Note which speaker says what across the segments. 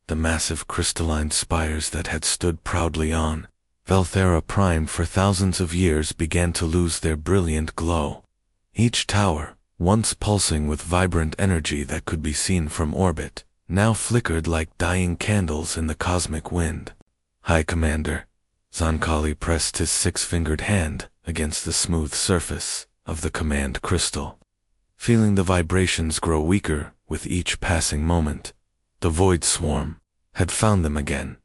Speaker 1: the massive crystalline spires that had stood proudly on Velthera Prime for thousands of years began to lose their brilliant glow. Each tower, once pulsing with vibrant energy that could be seen from orbit, now flickered like dying candles in the cosmic wind. "High Commander." Zankali pressed his six-fingered hand against the smooth surface of the command crystal. Feeling the vibrations grow weaker with each passing moment, the Void Swarm had found them again.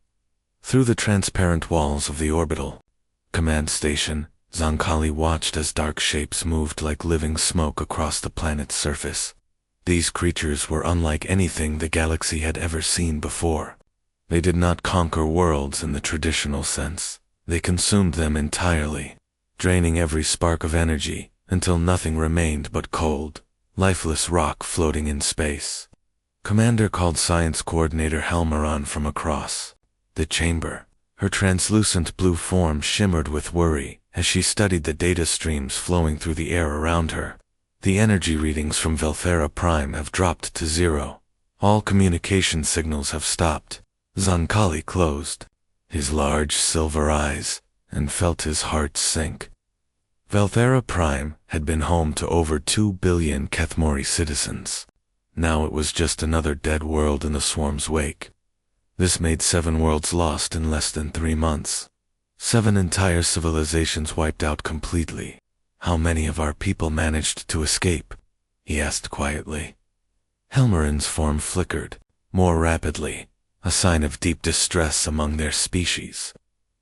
Speaker 1: Through the transparent walls of the orbital command station, Zankali watched as dark shapes moved like living smoke across the planet's surface. These creatures were unlike anything the galaxy had ever seen before. They did not conquer worlds in the traditional sense. They consumed them entirely, draining every spark of energy until nothing remained but cold, lifeless rock floating in space. Commander called Science Coordinator Helmeron from across the chamber. Her translucent blue form shimmered with worry as she studied the data streams flowing through the air around her. "The energy readings from Velthera Prime have dropped to 0. All communication signals have stopped." Zankali closed his large silver eyes and felt his heart sink. Velthera Prime had been home to over 2 billion Kethmori citizens. Now it was just another dead world in the swarm's wake. This made 7 worlds lost in less than 3 months. 7 entire civilizations wiped out completely. "How many of our people managed to escape?" he asked quietly. Helmeron's form flickered more rapidly, a sign of deep distress among their species.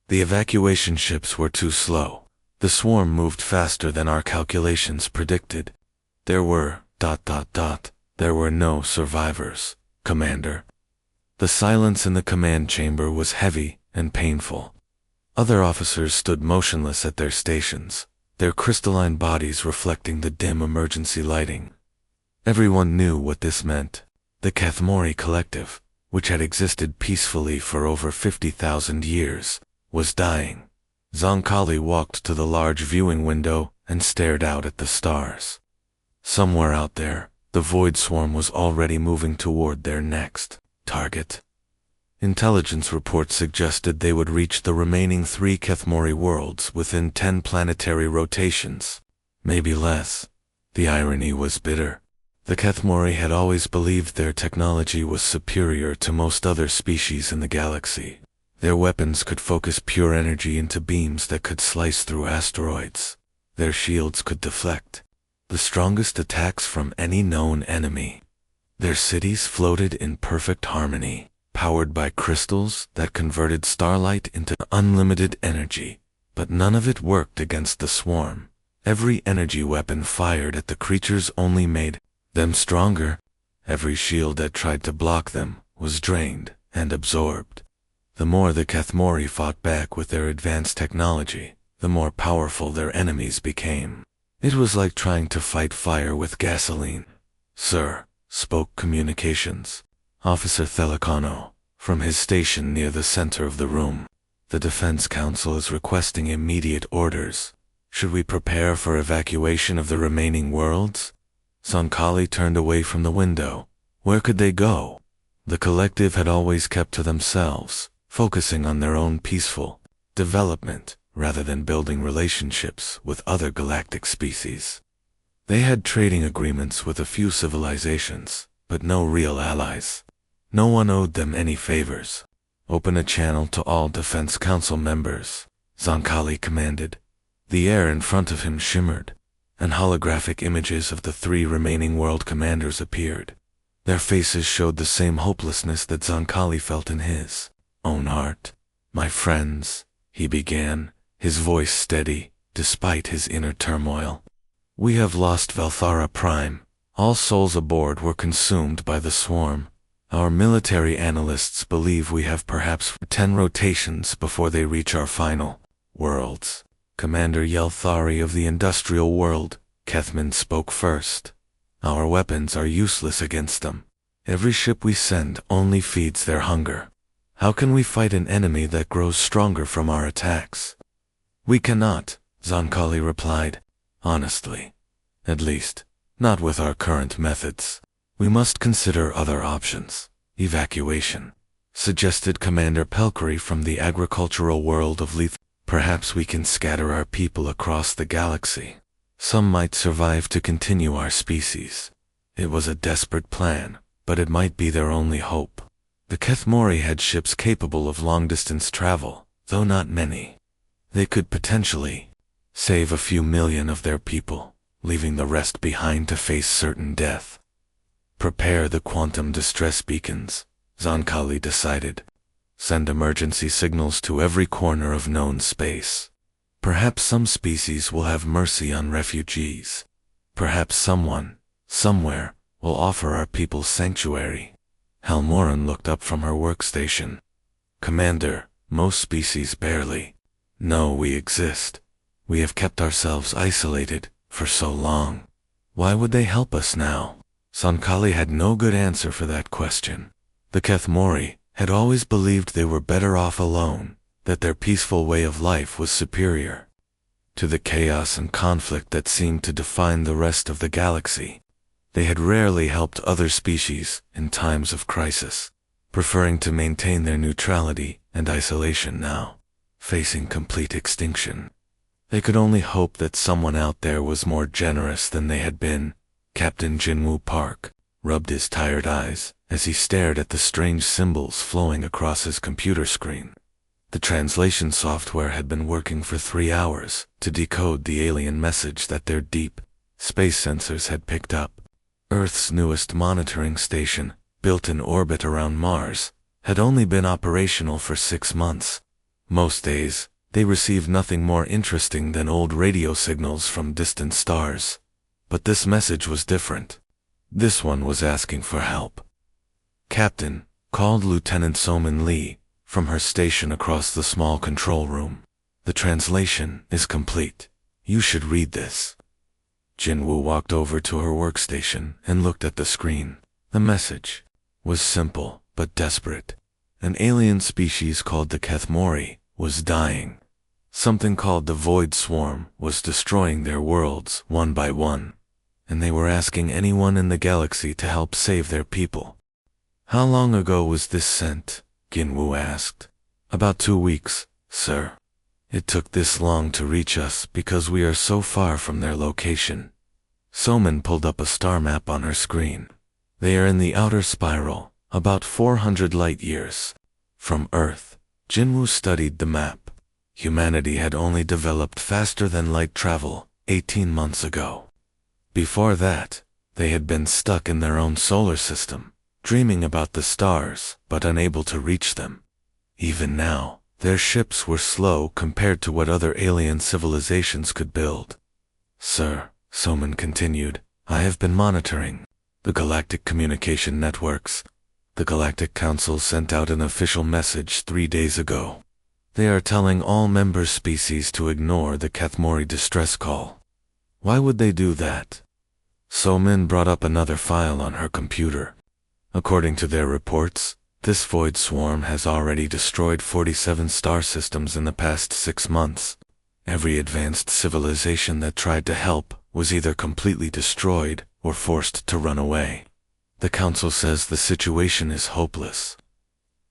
Speaker 1: "The evacuation ships were too slow. The swarm moved faster than our calculations predicted. There were ... there were no survivors, Commander." The silence in the command chamber was heavy and painful. Other officers stood motionless at their stations, their crystalline bodies reflecting the dim emergency lighting. Everyone knew what this meant. The Kethmori Collective, which had existed peacefully for over 50,000 years, was dying. Zankali walked to the large viewing window and stared out at the stars. Somewhere out there, the Void Swarm was already moving toward their next target. Intelligence reports suggested they would reach the remaining 3 Kethmori worlds within 10 planetary rotations, maybe less. The irony was bitter. The Kethmori had always believed their technology was superior to most other species in the galaxy. Their weapons could focus pure energy into beams that could slice through asteroids. Their shields could deflect the strongest attacks from any known enemy. Their cities floated in perfect harmony, powered by crystals that converted starlight into unlimited energy. But none of it worked against the swarm. Every energy weapon fired at the creatures only made them stronger. Every shield that tried to block them was drained and absorbed. The more the Kethmori fought back with their advanced technology, the more powerful their enemies became. It was like trying to fight fire with gasoline. "Sir," spoke Communications Officer Thelicano from his station near the center of the room. "The Defense Council is requesting immediate orders. Should we prepare for evacuation of the remaining worlds?" Zankali turned away from the window. Where could they go? The collective had always kept to themselves, focusing on their own peaceful development rather than building relationships with other galactic species. They had trading agreements with a few civilizations, but no real allies. No one owed them any favors. "Open a channel to all Defense Council members," Zankali commanded. The air in front of him shimmered, and holographic images of the 3 remaining world commanders appeared. Their faces showed the same hopelessness that Zankali felt in his own heart. "My friends," he began, his voice steady, despite his inner turmoil. "We have lost Velthera Prime. All souls aboard were consumed by the swarm. Our military analysts believe we have perhaps 10 rotations before they reach our final worlds." Commander Yelthari of the Industrial World, Kethman spoke first. "Our weapons are useless against them. Every ship we send only feeds their hunger. How can we fight an enemy that grows stronger from our attacks?" "We cannot," Zankali replied, honestly. "At least, not with our current methods. We must consider other options. Evacuation. suggested Commander Pelkery from the agricultural world of Leith. Perhaps we can scatter our people across the galaxy. Some might survive to continue our species. It was a desperate plan, but it might be their only hope. The Kethmori had ships capable of long-distance travel, though not many. They could potentially save a few million of their people, leaving the rest behind to face certain death. Prepare the quantum distress beacons, Zonkali decided. Send emergency signals to every corner of known space. Perhaps some species will have mercy on refugees. Perhaps someone, somewhere, will offer our people sanctuary. Halmoran looked up from her workstation. Commander, most species barely know we exist. We have kept ourselves isolated for so long. Why would they help us now? Zonkali had no good answer for that question. The Kethmori had always believed they were better off alone, that their peaceful way of life was superior to the chaos and conflict that seemed to define the rest of the galaxy. They had rarely helped other species in times of crisis, preferring to maintain their neutrality and isolation now, facing complete extinction. They could only hope that someone out there was more generous than they had been. Captain Jinwoo Park rubbed his tired eyes as he stared at the strange symbols flowing across his computer screen. The translation software had been working for 3 hours to decode the alien message that their deep space sensors had picked up. Earth's newest monitoring station, built in orbit around Mars, had only been operational for 6 months. Most days, they received nothing more interesting than old radio signals from distant stars. But this message was different. This one was asking for help. Captain, called Lieutenant Somin Lee from her station across the small control room. The translation is complete. You should read this. Jinwoo walked over to her workstation and looked at the screen. The message was simple but desperate. An alien species called the Kethmori was dying. Something called the Void Swarm was destroying their worlds one by one, and they were asking anyone in the galaxy to help save their people. How long ago was this sent? Jinwoo asked. About 2 weeks, sir. It took this long to reach us because we are so far from their location. Somin pulled up a star map on her screen. They are in the outer spiral, about 400 light years from Earth. Jinwoo studied the map. Humanity had only developed faster than light travel 18 months ago. Before that, they had been stuck in their own solar system, dreaming about the stars but unable to reach them. Even now, their ships were slow compared to what other alien civilizations could build. Sir, Somin continued, I have been monitoring the galactic communication networks. The Galactic Council sent out an official message 3 days ago. They are telling all member species to ignore the Kethmori distress call. Why would they do that? Somin brought up another file on her computer. According to their reports, this void swarm has already destroyed 47 star systems in the past 6 months. Every advanced civilization that tried to help was either completely destroyed or forced to run away. The Council says the situation is hopeless.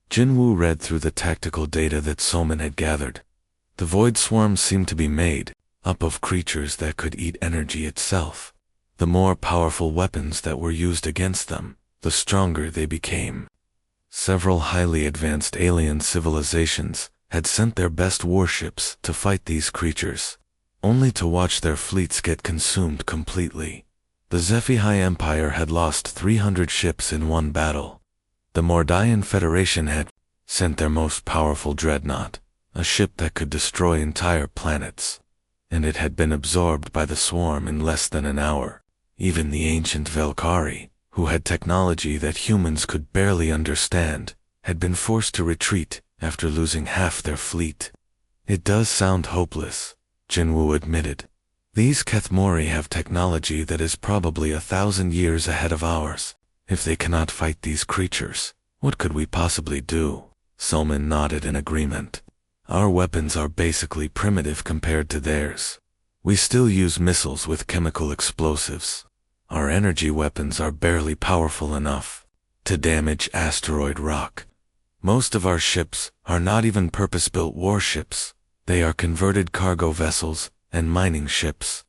Speaker 1: Jinwoo read through the tactical data that Somin had gathered. The void swarms seemed to be made up of creatures that could eat energy itself. The more powerful weapons that were used against them, the stronger they became. Several highly advanced alien civilizations had sent their best warships to fight these creatures, only to watch their fleets get consumed completely. The Zephi Empire had lost 300 ships in one battle. The Mordian Federation had sent their most powerful dreadnought, a ship that could destroy entire planets, and it had been absorbed by the swarm in less than an hour. Even the ancient Velkari, who had technology that humans could barely understand, had been forced to retreat after losing half their fleet. It does sound hopeless, Jinwoo admitted. These Kethmori have technology that is probably 1,000 years ahead of ours. If they cannot fight these creatures, what could we possibly do? Somin nodded in agreement. Our weapons are basically primitive compared to theirs. We still use missiles with chemical explosives. Our energy weapons are barely powerful enough to damage asteroid rock. Most of our ships are not even purpose-built warships. They are converted cargo vessels and mining ships.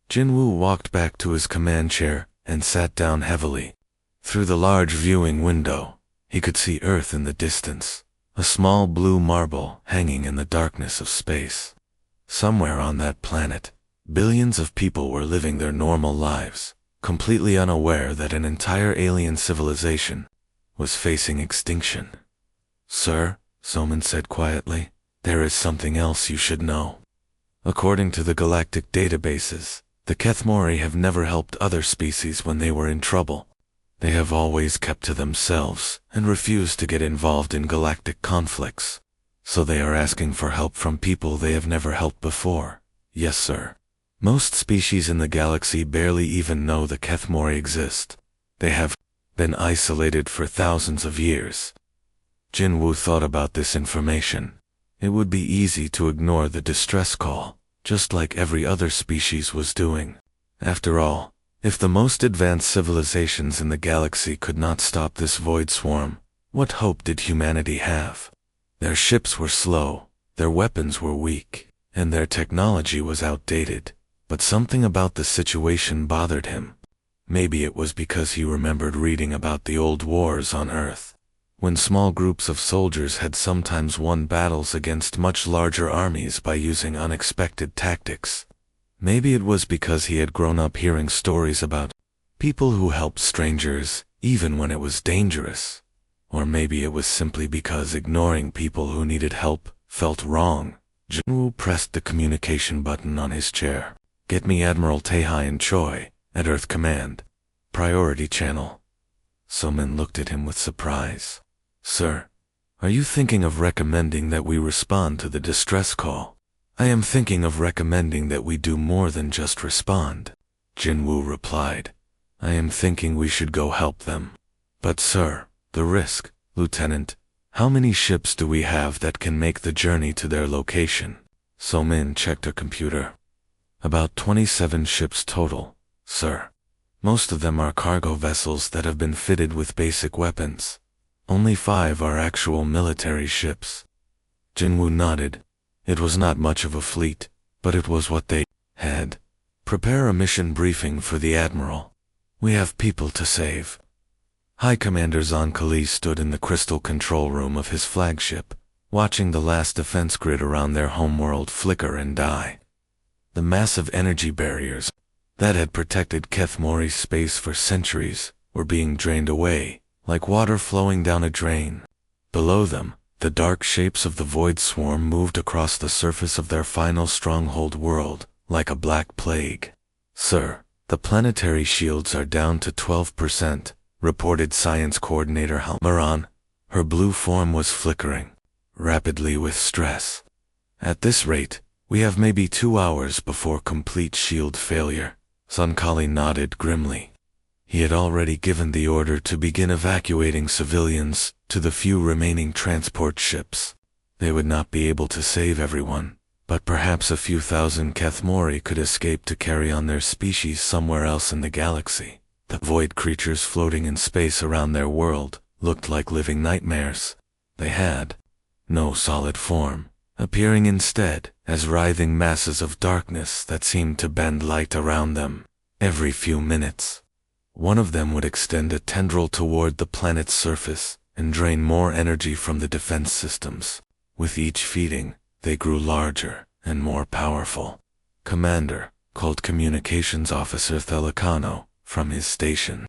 Speaker 1: Jinwoo walked back to his command chair and sat down heavily. Through the large viewing window, he could see Earth in the distance, a small blue marble hanging in the darkness of space. Somewhere on that planet, billions of people were living their normal lives, completely unaware that an entire alien civilization was facing extinction. "Sir," Soman said quietly, "there is something else you should know. According to the galactic databases, the Kethmori have never helped other species when they were in trouble. They have always kept to themselves and refused to get involved in galactic conflicts. So they are asking for help from people they have never helped before." "Yes, sir. Most species in the galaxy barely even know the Kethmori exist. They have been isolated for thousands of years." Jinwoo thought about this information. It would be easy to ignore the distress call, just like every other species was doing. After all, if the most advanced civilizations in the galaxy could not stop this void swarm, what hope did humanity have? Their ships were slow, their weapons were weak, and their technology was outdated. But something about the situation bothered him. Maybe it was because he remembered reading about the old wars on Earth, when small groups of soldiers had sometimes won battles against much larger armies by using unexpected tactics. Maybe it was because he had grown up hearing stories about people who helped strangers even when it was dangerous. Or maybe it was simply because ignoring people who needed help felt wrong. Jinwoo pressed the communication button on his chair. "Get me Admiral Taehai and Choi, at Earth Command. Priority channel." Soman looked at him with surprise. "Sir, are you thinking of recommending that we respond to the distress call?" "I am thinking of recommending that we do more than just respond," Jinwoo replied. "I am thinking we should go help them." "But sir, the risk, Lieutenant. How many ships do we have that can make the journey to their location?" Somin checked her computer. "About 27 ships total, sir. Most of them are cargo vessels that have been fitted with basic weapons. Only 5 are actual military ships." Jinwoo nodded. It was not much of a fleet, but it was what they had. "Prepare a mission briefing for the Admiral. We have people to save." High Commander Zon Kali stood in the crystal control room of his flagship, watching the last defense grid around their homeworld flicker and die. The massive energy barriers that had protected Kethmori's space for centuries were being drained away, like water flowing down a drain. Below them, the dark shapes of the void swarm moved across the surface of their final stronghold world, like a black plague. "Sir, the planetary shields are down to 12%, reported Science Coordinator Halmaran. Her blue form was flickering rapidly with stress. "At this rate, we have maybe 2 hours before complete shield failure." Zonkali nodded grimly. He had already given the order to begin evacuating civilians to the few remaining transport ships. They would not be able to save everyone, but perhaps a few thousand Kethmori could escape to carry on their species somewhere else in the galaxy. The void creatures floating in space around their world looked like living nightmares. They had no solid form, appearing instead as writhing masses of darkness that seemed to bend light around them. Every few minutes, one of them would extend a tendril toward the planet's surface and drain more energy from the defense systems. With each feeding, they grew larger and more powerful. "Commander," called Communications Officer Thelicano from his station.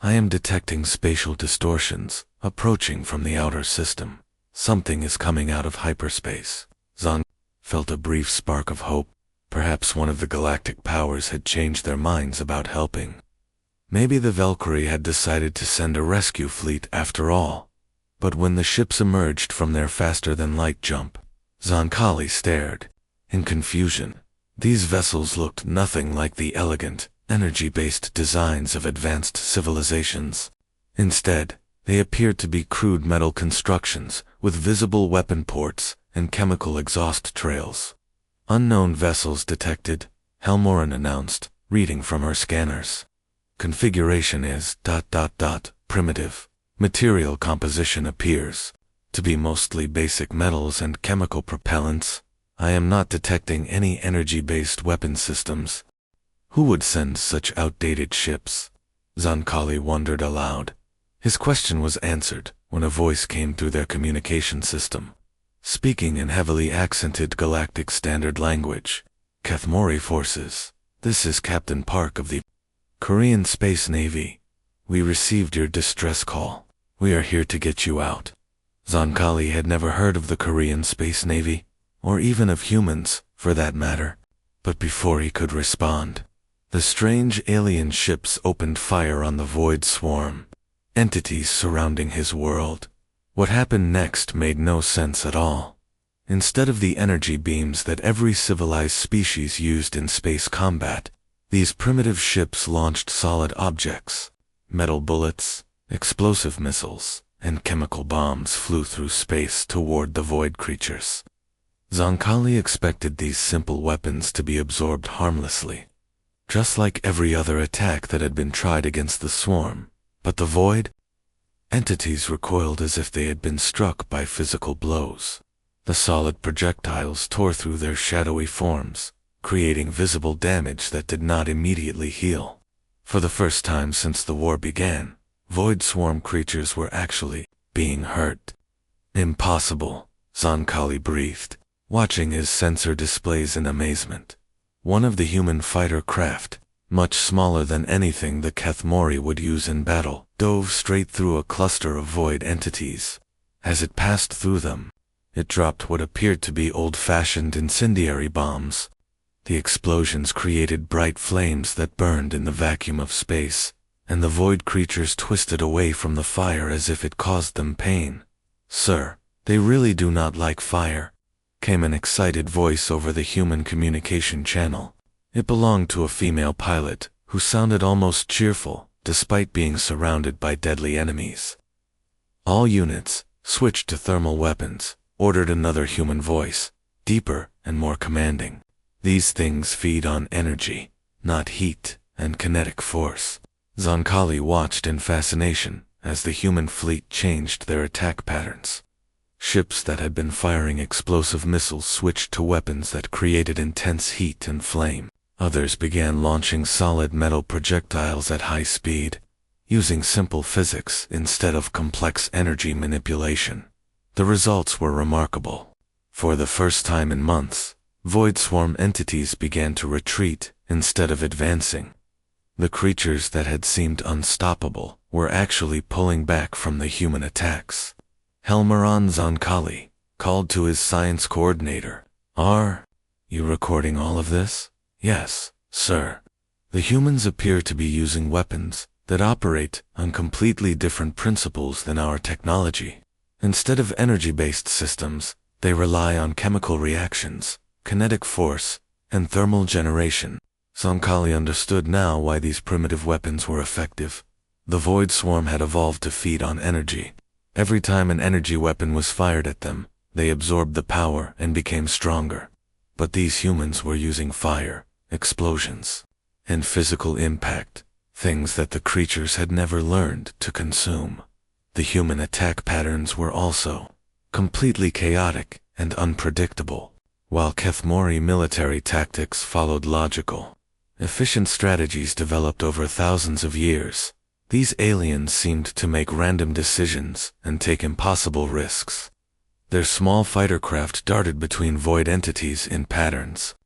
Speaker 1: "I am detecting spatial distortions approaching from the outer system. Something is coming out of hyperspace." Zon felt a brief spark of hope. Perhaps one of the galactic powers had changed their minds about helping. Maybe the Valkyrie had decided to send a rescue fleet after all. But when the ships emerged from their faster-than-light jump, Zonkali stared in confusion. These vessels looked nothing like the elegant, energy-based designs of advanced civilizations. Instead, they appeared to be crude metal constructions with visible weapon ports and chemical exhaust trails. "Unknown vessels detected," Helmoran announced, reading from her scanners. "Configuration is ... primitive. Material composition appears to be mostly basic metals and chemical propellants. I am not detecting any energy-based weapon systems. Who would send such outdated ships? Zankali wondered aloud. His question was answered when a voice came through their communication system, speaking in heavily accented galactic standard language. Kathmori forces, this is Captain Park of the Korean Space Navy. We received your distress call. We are here to get you out. Zankali had never heard of the Korean Space Navy, or even of humans, for that matter. But before he could respond, the strange alien ships opened fire on the void swarm, entities surrounding his world. What happened next made no sense at all. Instead of the energy beams that every civilized species used in space combat, these primitive ships launched solid objects. Metal bullets, explosive missiles, and chemical bombs flew through space toward the void creatures. Zankali expected these simple weapons to be absorbed harmlessly, just like every other attack that had been tried against the swarm. But the void entities recoiled as if they had been struck by physical blows. The solid projectiles tore through their shadowy forms, creating visible damage that did not immediately heal. For the first time since the war began, void swarm creatures were actually being hurt. Impossible, Zankali breathed, watching his sensor displays in amazement. One of the human fighter craft, much smaller than anything the Kathmori would use in battle, dove straight through a cluster of void entities. As it passed through them, it dropped what appeared to be old-fashioned incendiary bombs. The explosions created bright flames that burned in the vacuum of space, and the void creatures twisted away from the fire as if it caused them pain. "Sir, they really do not like fire," came an excited voice over the human communication channel. It belonged to a female pilot, who sounded almost cheerful, despite being surrounded by deadly enemies. "All units, switch to thermal weapons," ordered another human voice, deeper and more commanding. "These things feed on energy, not heat and kinetic force." Zankali watched in fascination as the human fleet changed their attack patterns. Ships that had been firing explosive missiles switched to weapons that created intense heat and flame. Others began launching solid metal projectiles at high speed, using simple physics instead of complex energy manipulation. The results were remarkable. For the first time in months, void swarm entities began to retreat instead of advancing. The creatures that had seemed unstoppable were actually pulling back from the human attacks. Helmaran Zankali called to his science coordinator. "Are you recording all of this?" "Yes, sir." "The humans appear to be using weapons that operate on completely different principles than our technology. Instead of energy-based systems, they rely on chemical reactions, kinetic force, and thermal generation." Zankali understood now why these primitive weapons were effective. The void swarm had evolved to feed on energy. Every time an energy weapon was fired at them, they absorbed the power and became stronger. But these humans were using fire, explosions, and physical impact, things that the creatures had never learned to consume. The human attack patterns were also completely chaotic and unpredictable, while Kathmori military tactics followed logical, efficient strategies developed over thousands of years. These aliens seemed to make random decisions and take impossible risks. Their small fighter craft darted between void entities in patterns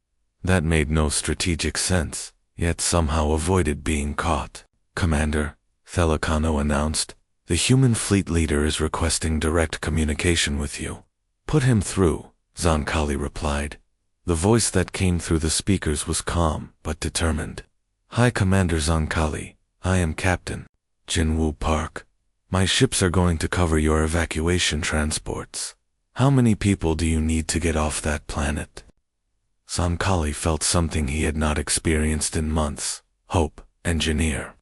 Speaker 1: that made no strategic sense, yet somehow avoided being caught. "Commander," Thelicano announced, "the human fleet leader is requesting direct communication with you." "Put him through," Zankali replied. The voice that came through the speakers was calm but determined. "Hi, Commander Zankali. I am Captain Jinwoo Park. My ships are going to cover your evacuation transports. How many people do you need to get off that planet?" Zankali felt something he had not experienced in months. Hope, engineer.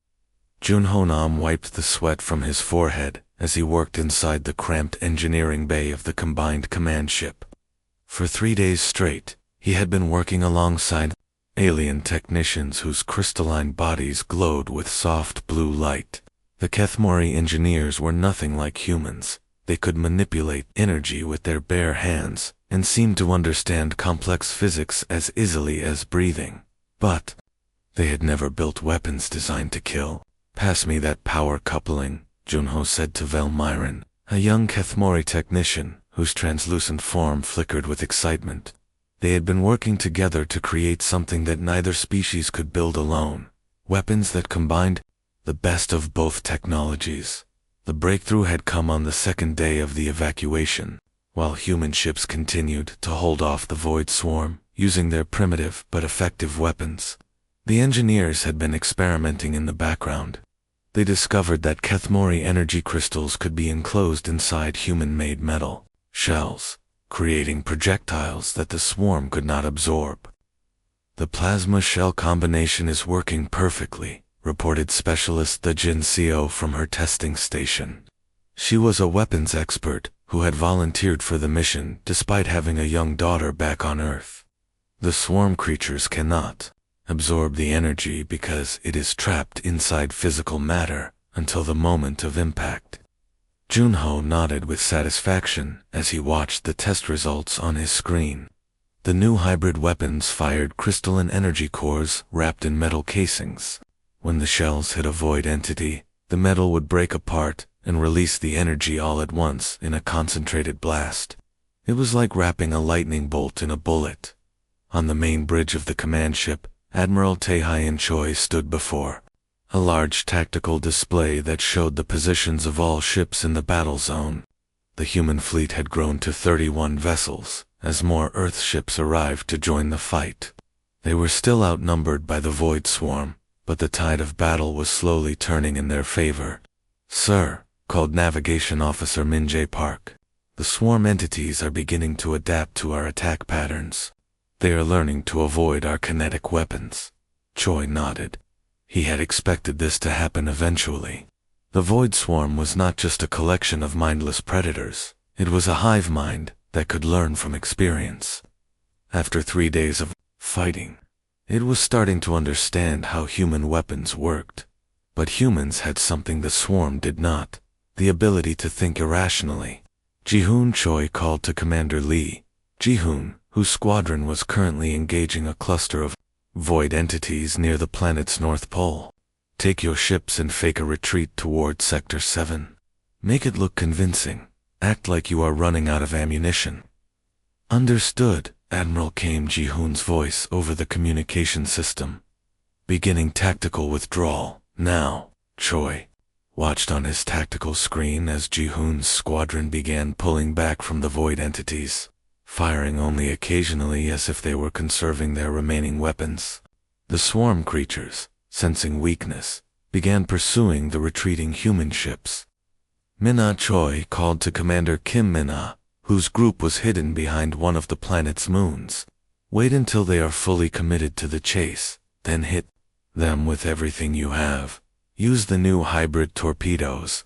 Speaker 1: Junhonam wiped the sweat from his forehead as he worked inside the cramped engineering bay of the combined command ship. For 3 days straight, he had been working alongside alien technicians whose crystalline bodies glowed with soft blue light. The Kethmori engineers were nothing like humans. They could manipulate energy with their bare hands, and seemed to understand complex physics as easily as breathing. But they had never built weapons designed to kill. "Pass me that power coupling," Junho said to Velmyron, a young Kethmori technician whose translucent form flickered with excitement. They had been working together to create something that neither species could build alone. Weapons that combined the best of both technologies. The breakthrough had come on the second day of the evacuation, while human ships continued to hold off the Void Swarm, using their primitive but effective weapons. The engineers had been experimenting in the background. They discovered that Kethmori energy crystals could be enclosed inside human-made metal shells, creating projectiles that the swarm could not absorb. "The plasma shell combination is working perfectly," reported Specialist the Jinseo from her testing station. She was a weapons expert who had volunteered for the mission despite having a young daughter back on Earth. "The swarm creatures cannot absorb the energy because it is trapped inside physical matter until the moment of impact." Junho nodded with satisfaction as he watched the test results on his screen. The new hybrid weapons fired crystalline energy cores wrapped in metal casings. When the shells hit a void entity, the metal would break apart and release the energy all at once in a concentrated blast. It was like wrapping a lightning bolt in a bullet. On the main bridge of the command ship, Admiral Taehyun Choi stood before a large tactical display that showed the positions of all ships in the battle zone. The human fleet had grown to 31 vessels as more Earth ships arrived to join the fight. They were still outnumbered by the Void Swarm, but the tide of battle was slowly turning in their favor. "Sir," called Navigation Officer Min Jae Park, "the swarm entities are beginning to adapt to our attack patterns. They are learning to avoid our kinetic weapons." Choi nodded. He had expected this to happen eventually. The Void Swarm was not just a collection of mindless predators. It was a hive mind that could learn from experience. After 3 days of fighting, it was starting to understand how human weapons worked. But humans had something the swarm did not: the ability to think irrationally. Ji-hoon Choi called to Commander Lee. Ji-hoon, whose squadron was currently engaging a cluster of void entities near the planet's north pole. "Take your ships and fake a retreat toward Sector 7. Make it look convincing. Act like you are running out of ammunition." "Understood," Admiral came Ji-hoon's voice over the communication system. "Beginning tactical withdrawal, now." Choi watched on his tactical screen as Ji-hoon's squadron began pulling back from the void entities, firing only occasionally as if they were conserving their remaining weapons. The swarm creatures, sensing weakness, began pursuing the retreating human ships. Min-ah Choi called to Commander Kim Min-ah, whose group was hidden behind one of the planet's moons. "Wait until they are fully committed to the chase, then hit them with everything you have. Use the new hybrid torpedoes."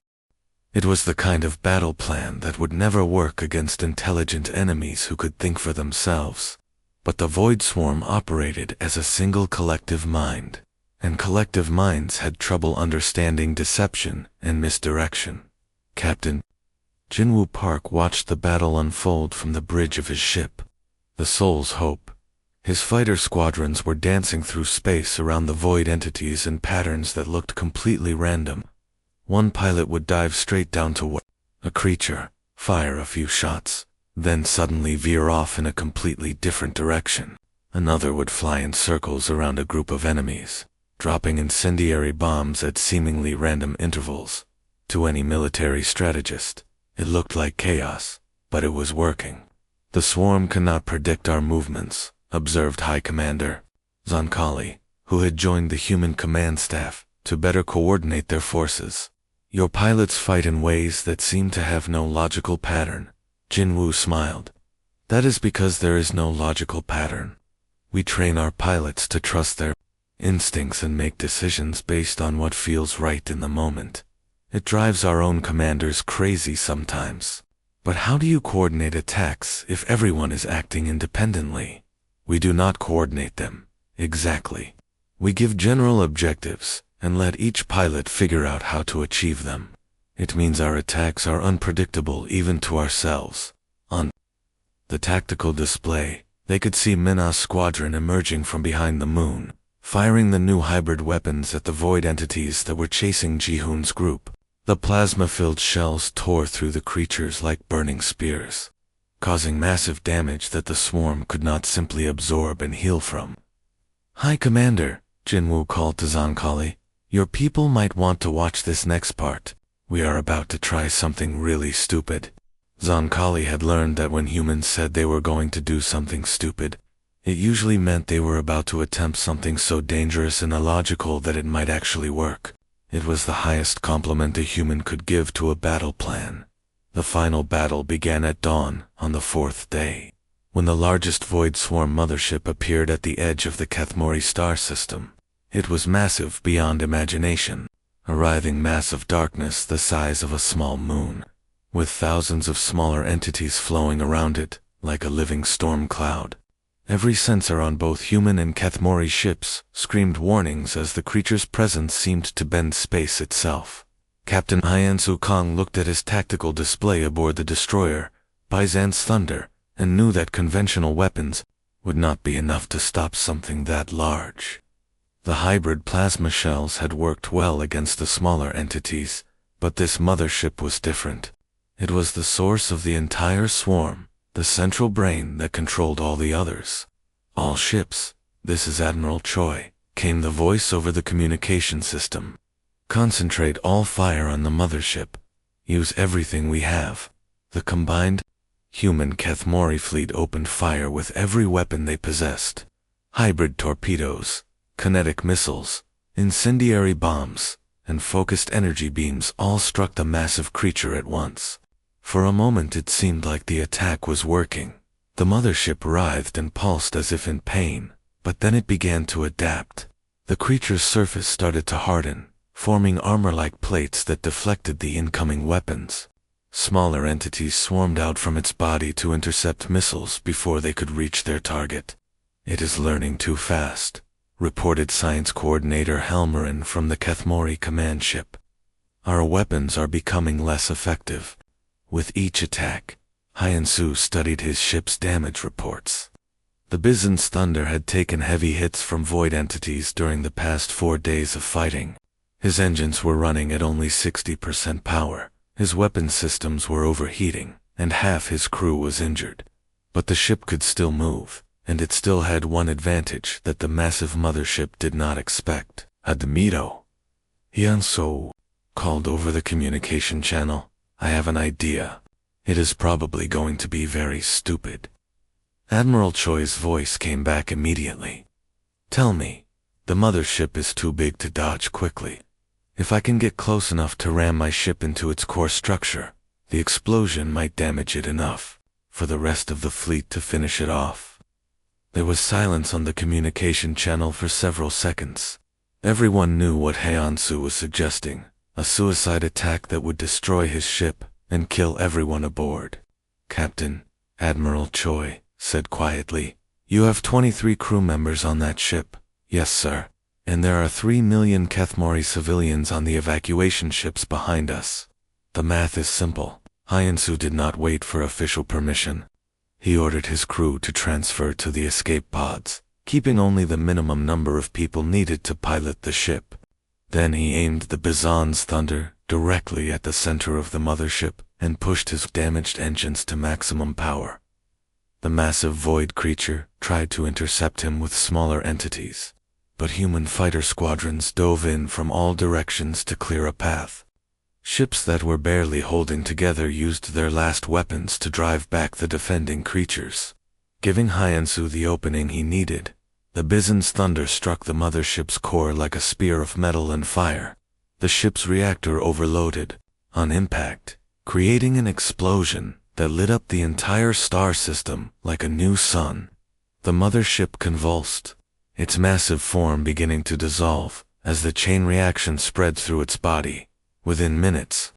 Speaker 1: It was the kind of battle plan that would never work against intelligent enemies who could think for themselves. But the Void Swarm operated as a single collective mind, and collective minds had trouble understanding deception and misdirection. Captain Jinwoo Park watched the battle unfold from the bridge of his ship, the Soul's Hope. His fighter squadrons were dancing through space around the void entities in patterns that looked completely random. One pilot would dive straight down to a creature, fire a few shots, then suddenly veer off in a completely different direction. Another would fly in circles around a group of enemies, dropping incendiary bombs at seemingly random intervals. To any military strategist, it looked like chaos, but it was working. "The swarm cannot predict our movements," observed High Commander Zonkali, who had joined the human command staff, "to better coordinate their forces. Your pilots fight in ways that seem to have no logical pattern." Jinwoo smiled. "That is because there is no logical pattern. We train our pilots to trust their instincts and make decisions based on what feels right in the moment. It drives our own commanders crazy sometimes. But how do you coordinate attacks if everyone is acting independently?" "We do not coordinate them. Exactly. We give general objectives, and let each pilot figure out how to achieve them. It means our attacks are unpredictable even to ourselves. On the tactical display, they could see Minna's squadron emerging from behind the moon, firing the new hybrid weapons at the void entities that were chasing Ji-hoon's group. The plasma-filled shells tore through the creatures like burning spears, causing massive damage that the swarm could not simply absorb and heal from. "Hi, Commander," Jinwoo called to Zonkali. "Your people might want to watch this next part. We are about to try something really stupid." Zonkali had learned that when humans said they were going to do something stupid, it usually meant they were about to attempt something so dangerous and illogical that it might actually work. It was the highest compliment a human could give to a battle plan. The final battle began at dawn on the 4th day, when the largest Void Swarm mothership appeared at the edge of the Kethmori star system. It was massive beyond imagination, a writhing mass of darkness the size of a small moon, with thousands of smaller entities flowing around it like a living storm cloud. Every sensor on both human and Kethmori ships screamed warnings as the creature's presence seemed to bend space itself. Captain Hyansu Kong looked at his tactical display aboard the destroyer, Baizan's Thunder, and knew that conventional weapons would not be enough to stop something that large. The hybrid plasma shells had worked well against the smaller entities, but this mothership was different. It was the source of the entire swarm, the central brain that controlled all the others. "All ships, this is Admiral Choi," came the voice over the communication system. "Concentrate all fire on the mothership. Use everything we have." The combined human Kethmori fleet opened fire with every weapon they possessed. Hybrid torpedoes, kinetic missiles, incendiary bombs, and focused energy beams all struck the massive creature at once. For a moment it seemed like the attack was working. The mothership writhed and pulsed as if in pain, but then it began to adapt. The creature's surface started to harden, forming armor-like plates that deflected the incoming weapons. Smaller entities swarmed out from its body to intercept missiles before they could reach their target. "It is learning too fast," reported Science Coordinator Helmerin from the Kethmori command ship. "Our weapons are becoming less effective." With each attack, Hyansu studied his ship's damage reports. The Bizon's Thunder had taken heavy hits from void entities during the past 4 days of fighting. His engines were running at only 60% power, his weapon systems were overheating, and half his crew was injured. But the ship could still move, and it still had one advantage that the massive mothership did not expect. "Admiro," Hyansu called over the communication channel. "I have an idea. It is probably going to be very stupid." Admiral Choi's voice came back immediately. "Tell me, the mothership is too big to dodge quickly. If I can get close enough to ram my ship into its core structure, the explosion might damage it enough for the rest of the fleet to finish it off." There was silence on the communication channel for several seconds. Everyone knew what Hyansu was suggesting. A suicide attack that would destroy his ship and kill everyone aboard. "Captain," Admiral Choi said quietly, "you have 23 crew members on that ship." "Yes, sir. And there are 3 million Kethmori civilians on the evacuation ships behind us." The math is simple. Hyansu did not wait for official permission. He ordered his crew to transfer to the escape pods, keeping only the minimum number of people needed to pilot the ship. Then he aimed the Bizon's Thunder directly at the center of the mothership and pushed his damaged engines to maximum power. The massive void creature tried to intercept him with smaller entities, but human fighter squadrons dove in from all directions to clear a path. Ships that were barely holding together used their last weapons to drive back the defending creatures, giving Hyansu the opening he needed. The Bizon's Thunder struck the mothership's core like a spear of metal and fire. The ship's reactor overloaded, on impact, creating an explosion that lit up the entire star system like a new sun. The mothership convulsed, its massive form beginning to dissolve as the chain reaction spread through its body. Within minutes,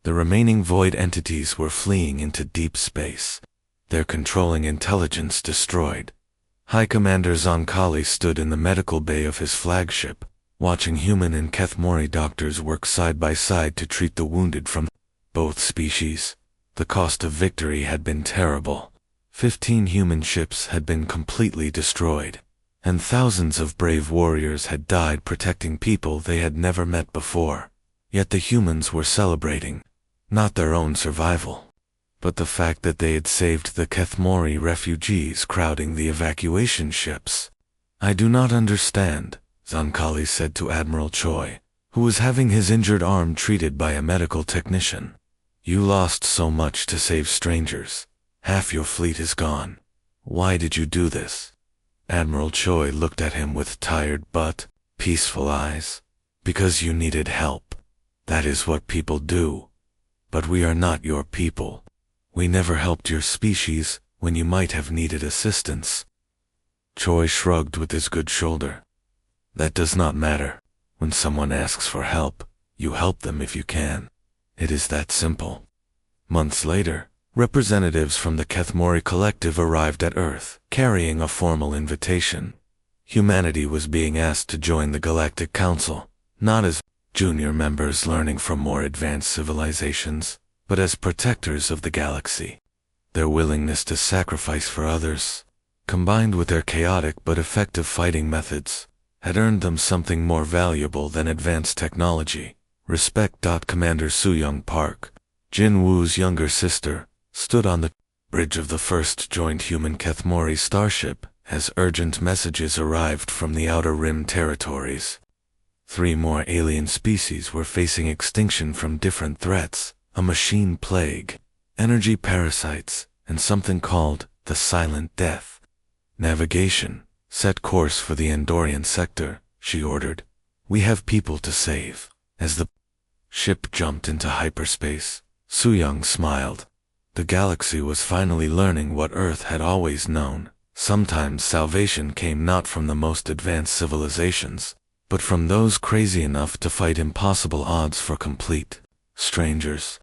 Speaker 1: the remaining void entities were fleeing into deep space, their controlling intelligence destroyed. High Commander Zonkali stood in the medical bay of his flagship, watching human and Kethmori doctors work side by side to treat the wounded from both species. The cost of victory had been terrible. 15 human ships had been completely destroyed, and thousands of brave warriors had died protecting people they had never met before. Yet the humans were celebrating, not their own survival, but the fact that they had saved the Kethmori refugees crowding the evacuation ships. "I do not understand," Zankali said to Admiral Choi, who was having his injured arm treated by a medical technician. "You lost so much to save strangers. Half your fleet is gone. Why did you do this?" Admiral Choi looked at him with tired but peaceful eyes. "Because you needed help. That is what people do. But we are not your people. We never helped your species when you might have needed assistance." Choi shrugged with his good shoulder. "That does not matter. When someone asks for help, you help them if you can. It is that simple." Months later, representatives from the Kethmori Collective arrived at Earth, carrying a formal invitation. Humanity was being asked to join the Galactic Council, not as junior members learning from more advanced civilizations, but as protectors of the galaxy. Their willingness to sacrifice for others, combined with their chaotic but effective fighting methods, had earned them something more valuable than advanced technology. Respect. Commander Soo-young Park, Jin Woo's younger sister, stood on the bridge of the first joint human Kethmori starship as urgent messages arrived from the Outer Rim territories. 3 more alien species were facing extinction from different threats: a machine plague, energy parasites, and something called the Silent Death. "Navigation, set course for the Andorian sector," she ordered. "We have people to save." As the ship jumped into hyperspace, Soo-young smiled. The galaxy was finally learning what Earth had always known. Sometimes salvation came not from the most advanced civilizations, but from those crazy enough to fight impossible odds for complete strangers.